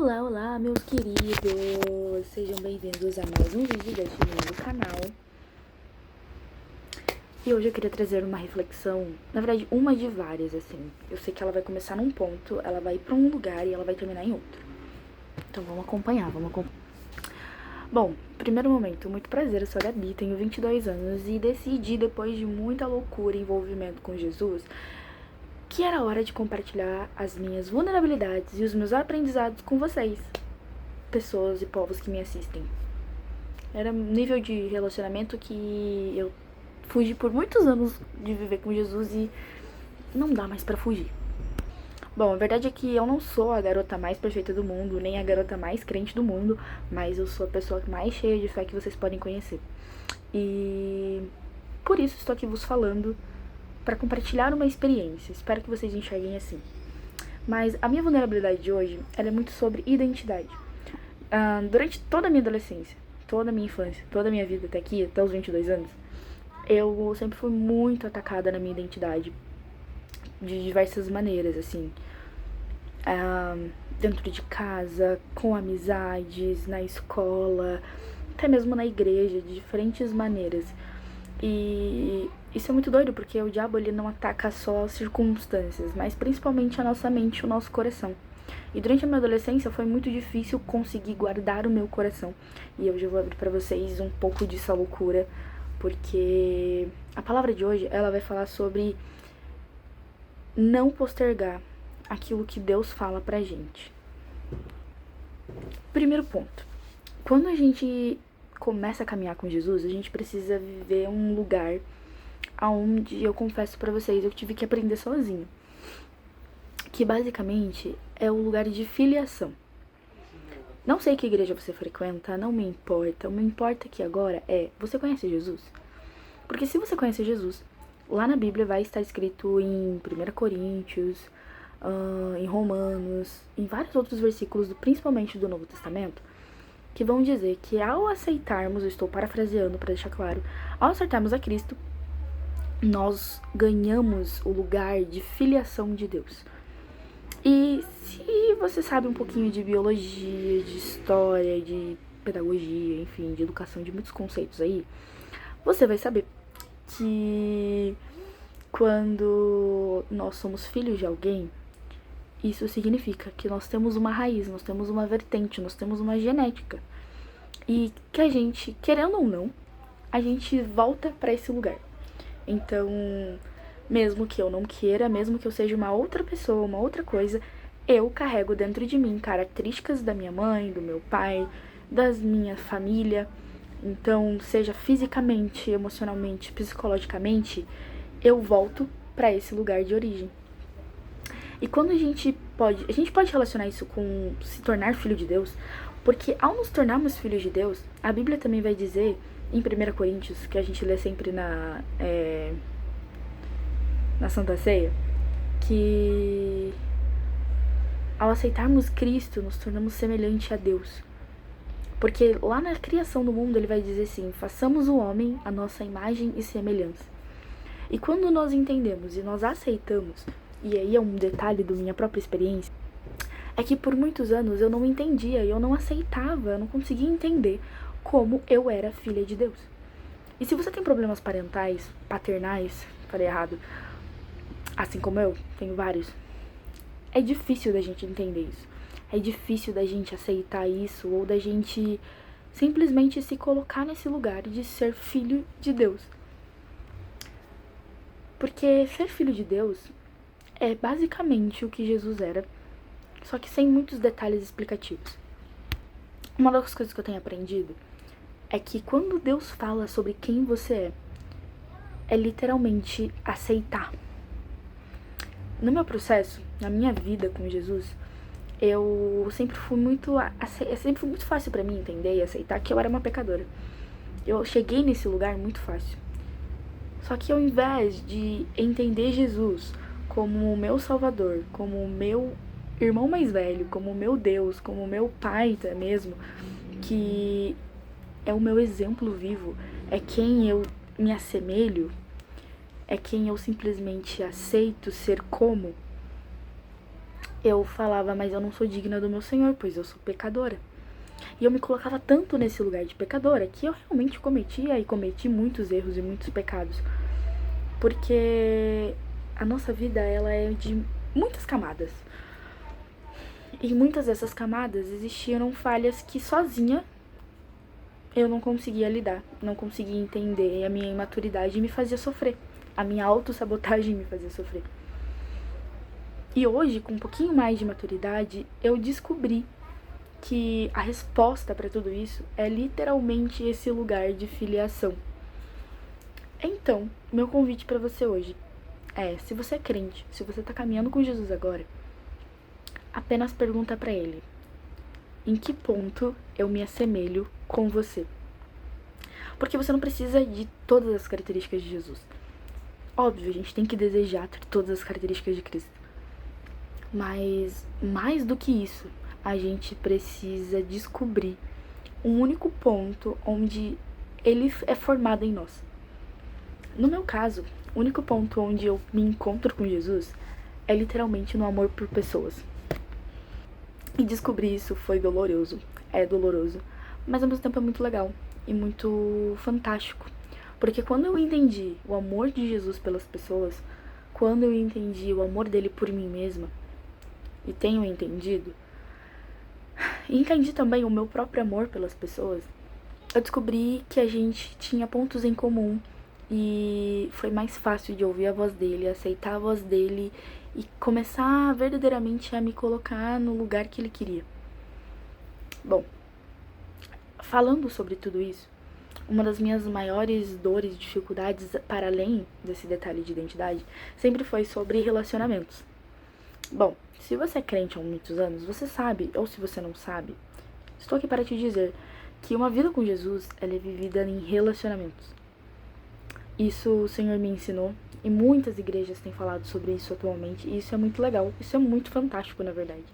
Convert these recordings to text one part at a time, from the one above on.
Olá, olá, meus queridos! Sejam bem-vindos a mais um vídeo deste meu canal. E hoje eu queria trazer uma reflexão, na verdade, uma de várias, assim. Eu sei que ela vai começar num ponto, ela vai pra um lugar e ela vai terminar em outro. Então vamos acompanhar. Bom, primeiro momento, muito prazer, eu sou a Gabi, tenho 22 anos e decidi, depois de muita loucura e envolvimento com Jesus, que era hora de compartilhar as minhas vulnerabilidades e os meus aprendizados com vocês, pessoas e povos que me assistem. Era um nível de relacionamento que eu fugi por muitos anos de viver com Jesus e não dá mais pra fugir. Bom, a verdade é que eu não sou a garota mais perfeita do mundo, nem a garota mais crente do mundo, mas eu sou a pessoa mais cheia de fé que vocês podem conhecer. E por isso estou aqui vos falando para compartilhar uma experiência. Espero que vocês enxerguem assim. Mas a minha vulnerabilidade de hoje, ela é muito sobre identidade. Durante toda a minha adolescência, toda a minha infância, toda a minha vida até aqui, até os 22 anos, eu sempre fui muito atacada na minha identidade. De diversas maneiras, assim. Dentro de casa, com amizades, na escola, até mesmo na igreja, de diferentes maneiras. E isso é muito doido, porque o diabo ele não ataca só as circunstâncias, mas principalmente a nossa mente, o nosso coração. E durante a minha adolescência foi muito difícil conseguir guardar o meu coração. E hoje eu vou abrir pra vocês um pouco dessa loucura, porque a palavra de hoje, ela vai falar sobre não postergar aquilo que Deus fala pra gente. Primeiro ponto. Quando a gente começa a caminhar com Jesus, a gente precisa viver um lugar onde eu confesso pra vocês, eu tive que aprender sozinho. Que basicamente é o lugar de filiação. Não sei que igreja você frequenta, não me importa. O que me importa aqui agora é, você conhece Jesus? Porque se você conhece Jesus, lá na Bíblia vai estar escrito em 1 Coríntios, em Romanos, em vários outros versículos, principalmente do Novo Testamento, que vão dizer que ao aceitarmos, eu estou parafraseando para deixar claro, ao aceitarmos a Cristo, nós ganhamos o lugar de filiação de Deus. E se você sabe um pouquinho de biologia, de história, de pedagogia, enfim, de educação, de muitos conceitos aí, você vai saber que quando nós somos filhos de alguém, isso significa que nós temos uma raiz, nós temos uma vertente, nós temos uma genética. E que a gente, querendo ou não, a gente volta pra esse lugar. Então, mesmo que eu não queira, mesmo que eu seja uma outra pessoa, uma outra coisa, eu carrego dentro de mim características da minha mãe, do meu pai, da minha família. Então, seja fisicamente, emocionalmente, psicologicamente, eu volto pra esse lugar de origem. E quando a gente pode relacionar isso com se tornar filho de Deus, porque ao nos tornarmos filhos de Deus, a Bíblia também vai dizer, em 1 Coríntios, que a gente lê sempre na Santa Ceia, que ao aceitarmos Cristo, nos tornamos semelhante a Deus. Porque lá na criação do mundo ele vai dizer assim, façamos o homem a nossa imagem e semelhança. E quando nós entendemos e nós aceitamos, e aí é um detalhe da minha própria experiência, é que por muitos anos eu não entendia, eu não aceitava, eu não conseguia entender como eu era filha de Deus. E se você tem problemas parentais, paternais, falei errado, assim como eu, tenho vários, é difícil da gente entender isso. É difícil da gente aceitar isso, ou da gente simplesmente se colocar nesse lugar de ser filho de Deus. Porque ser filho de Deus é basicamente o que Jesus era, só que sem muitos detalhes explicativos. Uma das coisas que eu tenho aprendido é que quando Deus fala sobre quem você é literalmente aceitar. No meu processo, na minha vida com Jesus, eu sempre fui muito fácil pra mim entender e aceitar que eu era uma pecadora. Eu cheguei nesse lugar muito fácil. Só que ao invés de entender Jesus como o meu Salvador, como o meu irmão mais velho, como o meu Deus, como o meu pai até mesmo, que é o meu exemplo vivo, é quem eu me assemelho, é quem eu simplesmente aceito ser como, eu falava, mas eu não sou digna do meu Senhor, pois eu sou pecadora. E eu me colocava tanto nesse lugar de pecadora que eu realmente cometi muitos erros e muitos pecados. Porque a nossa vida, ela é de muitas camadas. E muitas dessas camadas existiram falhas que sozinha eu não conseguia lidar, não conseguia entender. E a minha imaturidade me fazia sofrer. A minha autossabotagem me fazia sofrer. E hoje, com um pouquinho mais de maturidade, eu descobri que a resposta para tudo isso é literalmente esse lugar de filiação. Então, meu convite para você hoje é, se você é crente, se você tá caminhando com Jesus agora, apenas pergunta para ele: em que ponto eu me assemelho com você? Porque você não precisa de todas as características de Jesus. Óbvio, a gente tem que desejar ter todas as características de Cristo. Mas, mais do que isso, a gente precisa descobrir um único ponto onde ele é formado em nós. No meu caso, o único ponto onde eu me encontro com Jesus é literalmente no amor por pessoas. E descobrir isso foi doloroso, é doloroso, mas ao mesmo tempo é muito legal e muito fantástico. Porque quando eu entendi o amor de Jesus pelas pessoas, quando eu entendi o amor dele por mim mesma, e tenho entendido, e entendi também o meu próprio amor pelas pessoas, eu descobri que a gente tinha pontos em comum e foi mais fácil de ouvir a voz dele, aceitar a voz dele e começar verdadeiramente a me colocar no lugar que ele queria. Bom, falando sobre tudo isso, uma das minhas maiores dores e dificuldades, para além desse detalhe de identidade, sempre foi sobre relacionamentos. Bom, se você é crente há muitos anos, você sabe, ou se você não sabe, estou aqui para te dizer que uma vida com Jesus, ela é vivida em relacionamentos. Isso o Senhor me ensinou e muitas igrejas têm falado sobre isso atualmente e isso é muito legal, isso é muito fantástico na verdade.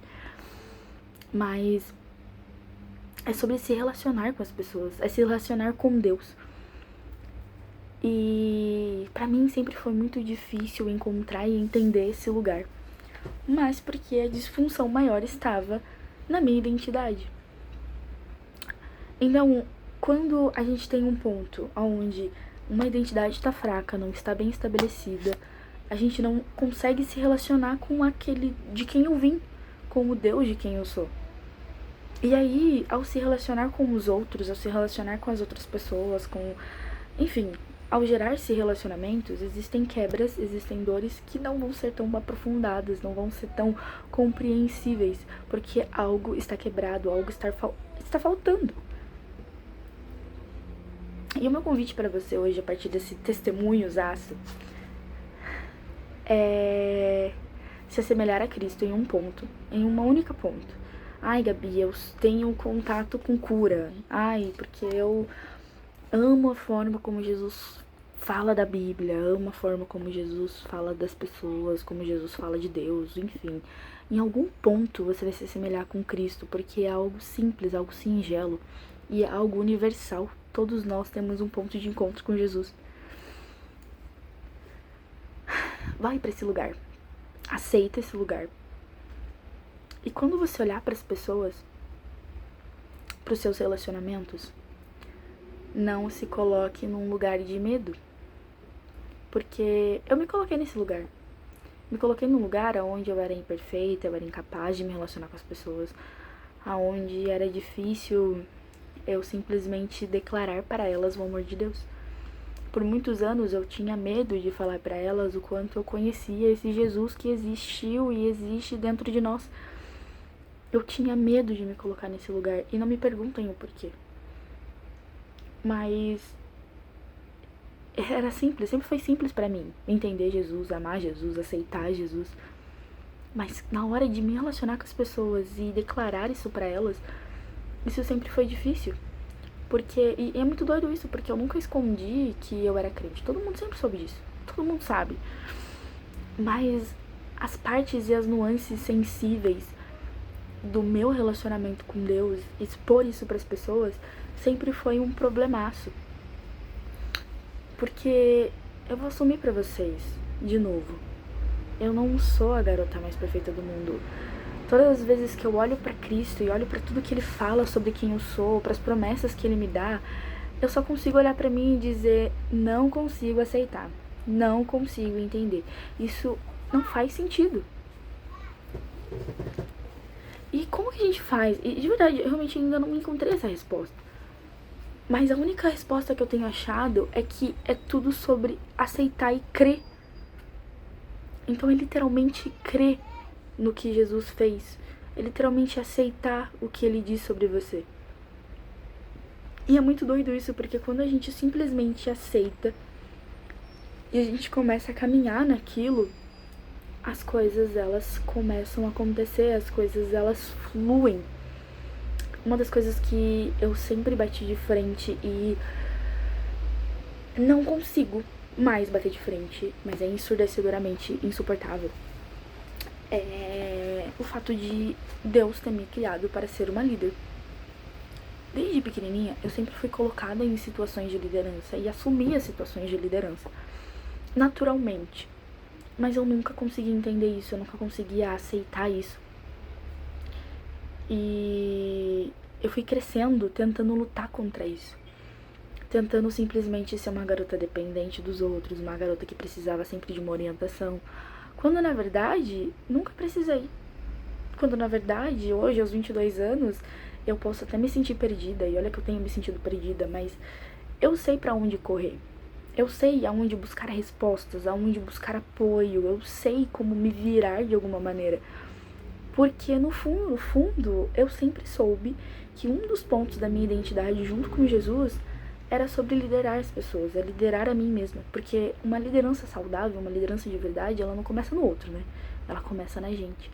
Mas é sobre se relacionar com as pessoas, é se relacionar com Deus. E pra mim sempre foi muito difícil encontrar e entender esse lugar, mas porque a disfunção maior estava na minha identidade. Então, quando a gente tem um ponto onde uma identidade está fraca, não está bem estabelecida, a gente não consegue se relacionar com aquele de quem eu vim, com o Deus de quem eu sou. E aí, ao se relacionar com os outros, ao se relacionar com as outras pessoas, enfim, ao gerar-se relacionamentos, existem quebras, existem dores que não vão ser tão aprofundadas, não vão ser tão compreensíveis, porque algo está quebrado, algo está faltando. E o meu convite para você hoje, a partir desse testemunhozaço, é se assemelhar a Cristo em um ponto, em uma única ponto. Ai, Gabi, eu tenho contato com cura. Ai, porque eu amo a forma como Jesus fala da Bíblia, amo a forma como Jesus fala das pessoas, como Jesus fala de Deus, enfim. Em algum ponto você vai se assemelhar com Cristo, porque é algo simples, algo singelo e é algo universal. Todos nós temos um ponto de encontro com Jesus. Vai para esse lugar. Aceita esse lugar. E quando você olhar para as pessoas, para os seus relacionamentos, não se coloque num lugar de medo. Porque eu me coloquei nesse lugar. Me coloquei num lugar onde eu era imperfeita, eu era incapaz de me relacionar com as pessoas, onde era difícil eu simplesmente declarar para elas o amor de Deus. Por muitos anos eu tinha medo de falar para elas o quanto eu conhecia esse Jesus que existiu e existe dentro de nós. Eu tinha medo de me colocar nesse lugar e não me perguntem o porquê. Mas era simples, sempre foi simples para mim entender Jesus, amar Jesus, aceitar Jesus. Mas na hora de me relacionar com as pessoas e declarar isso para elas, isso sempre foi difícil. Porque, e é muito doido isso, porque eu nunca escondi que eu era crente. Todo mundo sempre soube disso. Todo mundo sabe. Mas as partes e as nuances sensíveis do meu relacionamento com Deus, expor isso para as pessoas, sempre foi um problemaço. Porque eu vou assumir para vocês, de novo, eu não sou a garota mais perfeita do mundo. Todas as vezes que eu olho pra Cristo e olho pra tudo que Ele fala sobre quem eu sou, pras promessas que Ele me dá, eu só consigo olhar pra mim e dizer, não consigo aceitar, não consigo entender. Isso não faz sentido. E como que a gente faz? E de verdade, eu realmente ainda não encontrei essa resposta. Mas a única resposta que eu tenho achado é que é tudo sobre aceitar e crer. Então é literalmente crer no que Jesus fez. É literalmente aceitar o que Ele diz sobre você. E é muito doido isso, porque quando a gente simplesmente aceita e a gente começa a caminhar naquilo, as coisas elas começam a acontecer, as coisas elas fluem. Uma das coisas que eu sempre bati de frente e não consigo mais bater de frente, mas é ensurdecedoramente insuportável, é o fato de Deus ter me criado para ser uma líder. Desde pequenininha, eu sempre fui colocada em situações de liderança e assumia situações de liderança, naturalmente. Mas eu nunca consegui entender isso, eu nunca conseguia aceitar isso. E eu fui crescendo tentando lutar contra isso. Tentando simplesmente ser uma garota dependente dos outros, uma garota que precisava sempre de uma orientação. Quando na verdade, nunca precisei. Quando na verdade, hoje, aos 22 anos, eu posso até me sentir perdida. E olha que eu tenho me sentido perdida, mas eu sei pra onde correr. Eu sei aonde buscar respostas, aonde buscar apoio. Eu sei como me virar de alguma maneira. Porque no fundo, eu sempre soube que um dos pontos da minha identidade junto com Jesus era sobre liderar as pessoas, é liderar a mim mesma. Porque uma liderança saudável, uma liderança de verdade, ela não começa no outro, né? Ela começa na gente.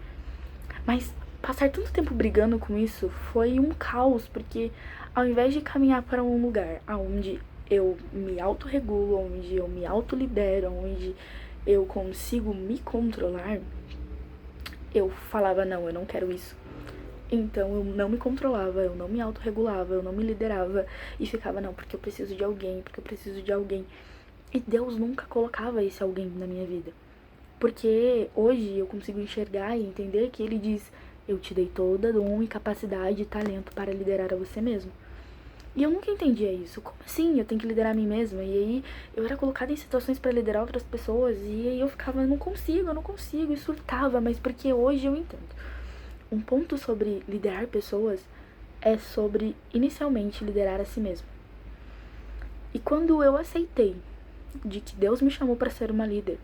Mas passar tanto tempo brigando com isso foi um caos, porque ao invés de caminhar para um lugar onde eu me autorregulo, onde eu me autolidero, onde eu consigo me controlar, eu falava, não, eu não quero isso. Então eu não me controlava, eu não me autorregulava, eu não me liderava e ficava, não, porque eu preciso de alguém, porque eu preciso de alguém. E Deus nunca colocava esse alguém na minha vida. Porque hoje eu consigo enxergar e entender que Ele diz, eu te dei toda dom e capacidade e talento para liderar a você mesmo. E eu nunca entendia isso. Como assim? Eu tenho que liderar a mim mesma? E aí eu era colocada em situações para liderar outras pessoas e aí eu ficava, eu não consigo, e surtava, mas porque hoje eu entendo. Um ponto sobre liderar pessoas é sobre, inicialmente, liderar a si mesmo. E quando eu aceitei de que Deus me chamou para ser uma líder,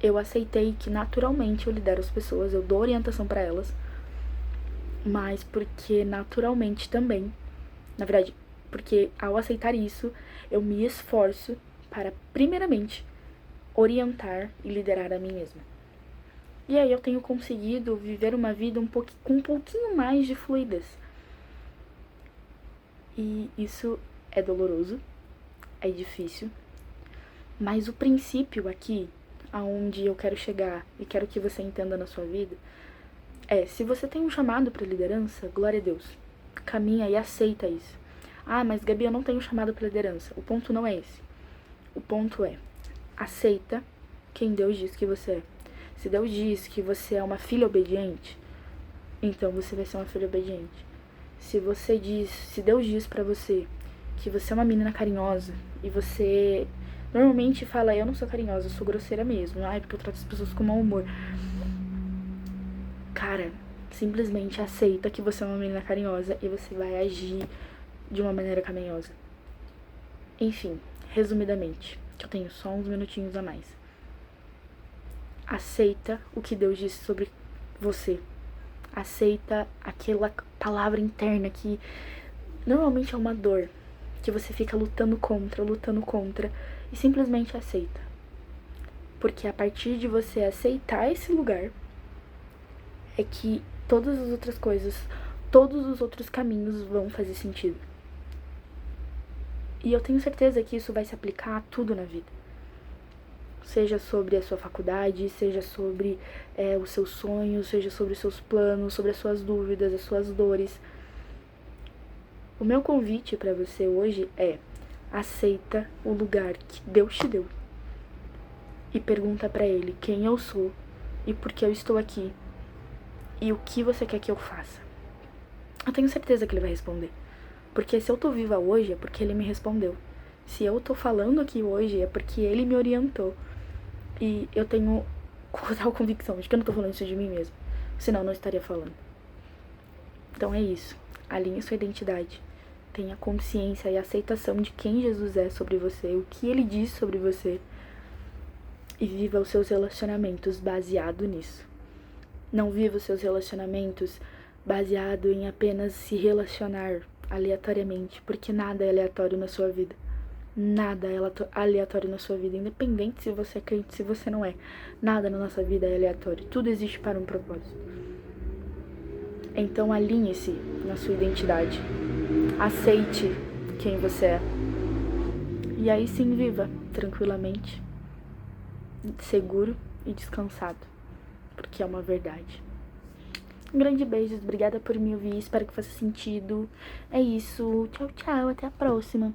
eu aceitei que naturalmente eu lidero as pessoas, eu dou orientação para elas, mas porque naturalmente também, na verdade, porque ao aceitar isso, eu me esforço para, primeiramente, orientar e liderar a mim mesma. E aí eu tenho conseguido viver uma vida com um pouquinho mais de fluidez. E isso é doloroso, é difícil, mas o princípio aqui, aonde eu quero chegar e quero que você entenda na sua vida, é, se você tem um chamado para liderança, glória a Deus, caminha e aceita isso. Ah, mas Gabi, eu não tenho chamado para liderança. O ponto não é esse. O ponto é, aceita quem Deus diz que você é. Se Deus diz que você é uma filha obediente, então você vai ser uma filha obediente. Se Deus diz pra você que você é uma menina carinhosa e você normalmente fala, eu não sou carinhosa, eu sou grosseira mesmo, ai, porque eu trato as pessoas com mau humor. Cara, simplesmente aceita que você é uma menina carinhosa e você vai agir de uma maneira carinhosa. Enfim, resumidamente, que eu tenho só uns minutinhos a mais. Aceita o que Deus disse sobre você. Aceita aquela palavra interna que normalmente é uma dor, que você fica lutando contra, e simplesmente aceita. Porque a partir de você aceitar esse lugar, é que todas as outras coisas, todos os outros caminhos vão fazer sentido. E eu tenho certeza que isso vai se aplicar a tudo na vida. Seja sobre a sua faculdade, seja sobre os seus sonhos, seja sobre os seus planos, sobre as suas dúvidas, as suas dores. O meu convite para você hoje é: aceita o lugar que Deus te deu e pergunta para Ele quem eu sou e por que eu estou aqui. E o que você quer que eu faça? Eu tenho certeza que ele vai responder. Porque se eu tô viva hoje é porque ele me respondeu. Se eu tô falando aqui hoje é porque ele me orientou. E eu tenho total convicção de que eu não tô falando isso de mim mesmo. Senão eu não estaria falando. Então é isso. Alinhe sua identidade. Tenha consciência e aceitação de quem Jesus é sobre você, o que ele diz sobre você. E viva os seus relacionamentos baseado nisso. Não viva os seus relacionamentos baseado em apenas se relacionar aleatoriamente, porque nada é aleatório na sua vida. Nada é aleatório na sua vida, independente se você é crente, se você não é. Nada na nossa vida é aleatório, tudo existe para um propósito. Então alinhe-se na sua identidade, aceite quem você é. E aí sim viva tranquilamente, seguro e descansado, porque é uma verdade. Um grande beijo, obrigada por me ouvir, espero que faça sentido. É isso, tchau, tchau, até a próxima.